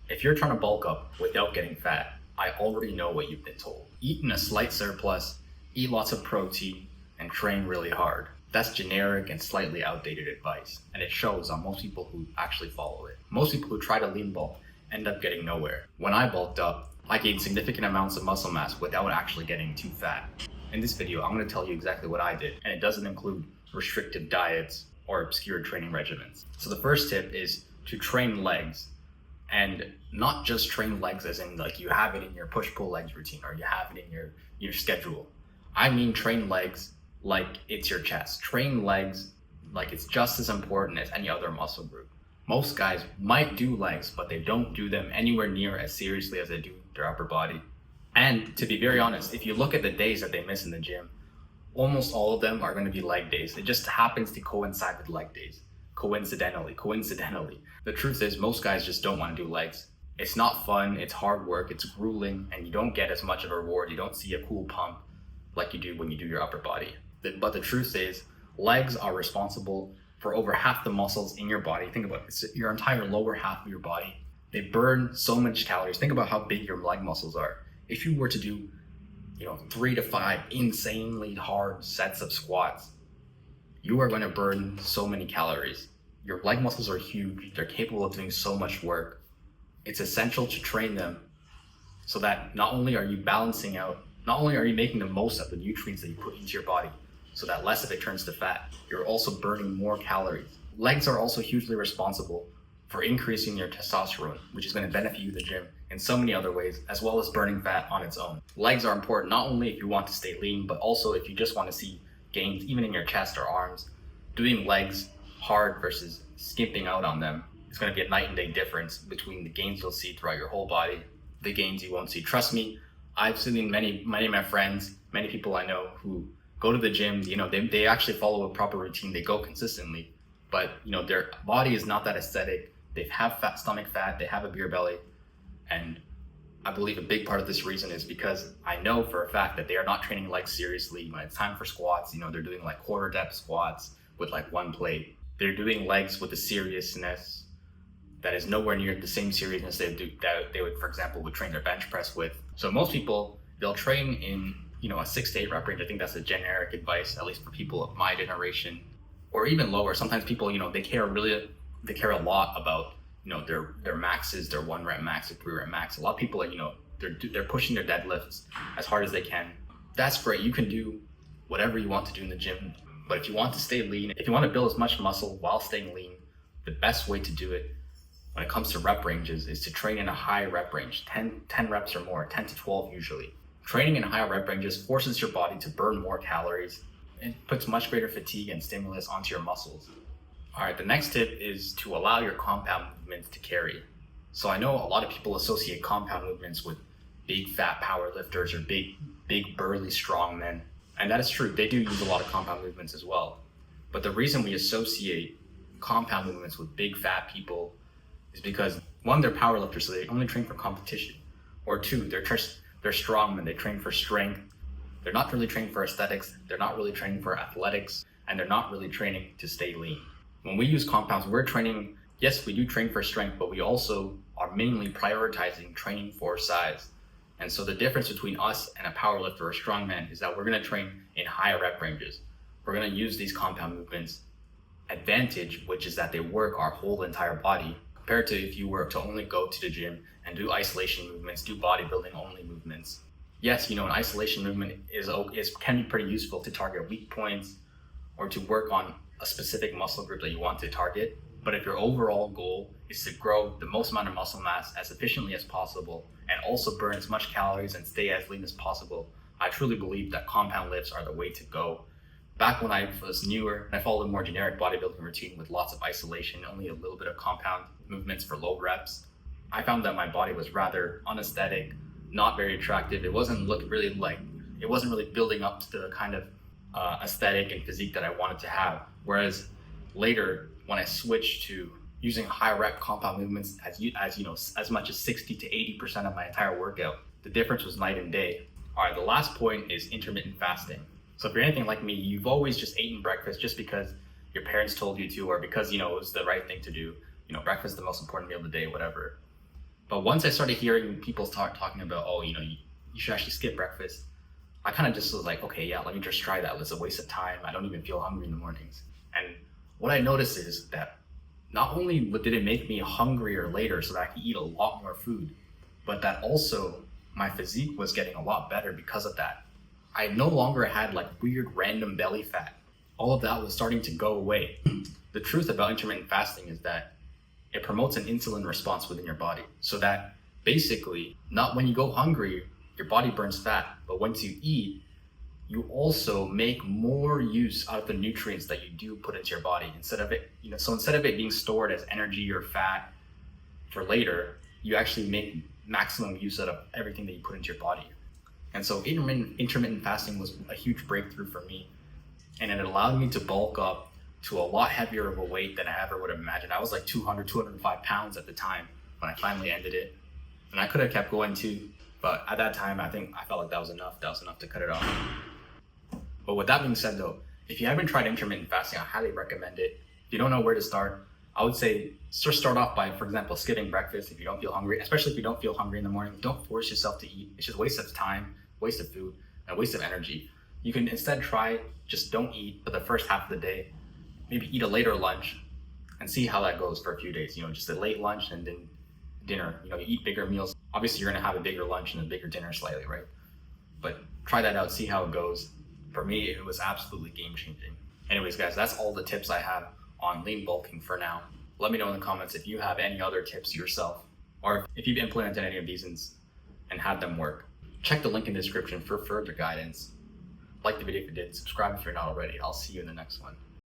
If you're trying to bulk up without getting fat, I already know what you've been told. Eat in a slight surplus, eat lots of protein, and train really hard. That's generic and slightly outdated advice, and it shows on most people who actually follow it. Most people who try to lean bulk end up getting nowhere. When I bulked up, I gained significant amounts of muscle mass without actually getting too fat. In this video, I'm going to tell you exactly what I did, and it doesn't include restrictive diets or obscure training regimens. So the first tip is to train legs, and not just train legs as in like you have it in your push-pull legs routine or you have it in your schedule. I mean train legs like it's your chest. Train legs like it's just as important as any other muscle group. Most guys might do legs, but they don't do them anywhere near as seriously as they do their upper body. And to be very honest, if you look at the days that they miss in the gym, almost all of them are going to be leg days. It just happens to coincide with leg days. Coincidentally. The truth is most guys just don't want to do legs. It's not fun, it's hard work, it's grueling, and you don't get as much of a reward. You don't see a cool pump like you do when you do your upper body. But the truth is, legs are responsible for over half the muscles in your body. Think about it, it's your entire lower half of your body. They burn so much calories. Think about how big your leg muscles are. If you were to do 3 to 5 insanely hard sets of squats, you are going to burn so many calories. Your leg muscles are huge. They're capable of doing so much work. It's essential to train them so that not only are you balancing out, not only are you making the most of the nutrients that you put into your body so that less of it turns to fat, you're also burning more calories. Legs are also hugely responsible for increasing your testosterone, which is going to benefit you in the gym in so many other ways, as well as burning fat on its own. Legs are important not only if you want to stay lean, but also if you just want to see gains even in your chest or arms. Doing legs hard versus skimping out on them is going to be a night and day difference between the gains you'll see throughout your whole body, the gains you won't see. Trust me, I've seen many of my friends, many people I know who go to the gym, they actually follow a proper routine, they go consistently, but their body is not that aesthetic. They have stomach fat, they have a beer belly, and I believe a big part of this reason is because I know for a fact that they are not training legs seriously. When it's time for squats, they're doing like quarter depth squats with like one plate. They're doing legs with a seriousness that is nowhere near the same seriousness that they would, for example, would train their bench press with. So most people, they'll train in a 6 to 8 rep range. I think that's a generic advice, at least for people of my generation, or even lower. Sometimes people, they care a lot about their maxes, their 1 rep max, their 3 rep max. A lot of people are, they're pushing their deadlifts as hard as they can. That's great. You can do whatever you want to do in the gym, but if you want to stay lean, if you want to build as much muscle while staying lean, the best way to do it when it comes to rep ranges is to train in a high rep range, 10 reps or more, 10 to 12 usually. Training in high rep ranges forces your body to burn more calories and puts much greater fatigue and stimulus onto your muscles. All right, the next tip is to allow your compound movements to carry. So I know a lot of people associate compound movements with big fat power lifters or big burly strong men. And that is true, they do use a lot of compound movements as well. But the reason we associate compound movements with big fat people is because 1, they're power lifters, so they only train for competition. Or 2, they're strongmen, they train for strength. They're not really training for aesthetics, they're not really training for athletics, and they're not really training to stay lean. When we use compounds, we're training, yes, we do train for strength, but we also are mainly prioritizing training for size. And so the difference between us and a powerlifter or a strongman is that we're going to train in higher rep ranges. We're going to use these compound movements advantage, which is that they work our whole entire body, compared to if you were to only go to the gym and do isolation movements, do bodybuilding only movements. Yes, an isolation movement can be pretty useful to target weak points or to work on a specific muscle group that you want to target. But if your overall goal is to grow the most amount of muscle mass as efficiently as possible and also burn as much calories and stay as lean as possible, I truly believe that compound lifts are the way to go. Back when I was newer, I followed a more generic bodybuilding routine with lots of isolation, only a little bit of compound movements for low reps. I found that my body was rather unaesthetic, not very attractive. It wasn't really building up to the kind of aesthetic and physique that I wanted to have. Whereas later, when I switched to using high rep compound movements as much as 60 to 80% of my entire workout, the difference was night and day. All right, the last point is intermittent fasting. So if you're anything like me, you've always just eaten breakfast just because your parents told you to, or because it was the right thing to do. Breakfast is the most important meal of the day, whatever. But But once I started hearing people start talking about, oh, you should actually skip breakfast, I kind of just was like, okay, yeah, let me just try that. It's a waste of time. I don't even feel hungry in the mornings. And what I noticed is that not only did it make me hungrier later so that I could eat a lot more food, but that also my physique was getting a lot better because of that. I no longer had like weird random belly fat. All of that was starting to go away. The truth about intermittent fasting is that it promotes an insulin response within your body, so that basically, not when you go hungry, your body burns fat, but once you eat, you also make more use out of the nutrients that you do put into your body. Instead of it being stored as energy or fat for later, you actually make maximum use out of everything that you put into your body. And so intermittent fasting was a huge breakthrough for me, and it allowed me to bulk up to a lot heavier of a weight than I ever would have imagined. I was like 205 pounds at the time when I finally ended it. And I could have kept going too, but at that time, I felt like that was enough. That was enough to cut it off. But with that being said though, if you haven't tried intermittent fasting, I highly recommend it. If you don't know where to start, I would say just start off by, for example, skipping breakfast if you don't feel hungry, especially if you don't feel hungry in the morning. Don't force yourself to eat. It's just a waste of time, waste of food, and a waste of energy. You can instead try just don't eat for the first half of the day. Maybe eat a later lunch and see how that goes for a few days. Just a late lunch and then dinner. You eat bigger meals. Obviously, you're going to have a bigger lunch and a bigger dinner slightly, right? But try that out, see how it goes. For me, it was absolutely game-changing. Anyways, guys, that's all the tips I have on lean bulking for now. Let me know in the comments if you have any other tips yourself, or if you've implemented any of these and had them work. Check the link in the description for further guidance. Like the video if you did, subscribe if you're not already. I'll see you in the next one.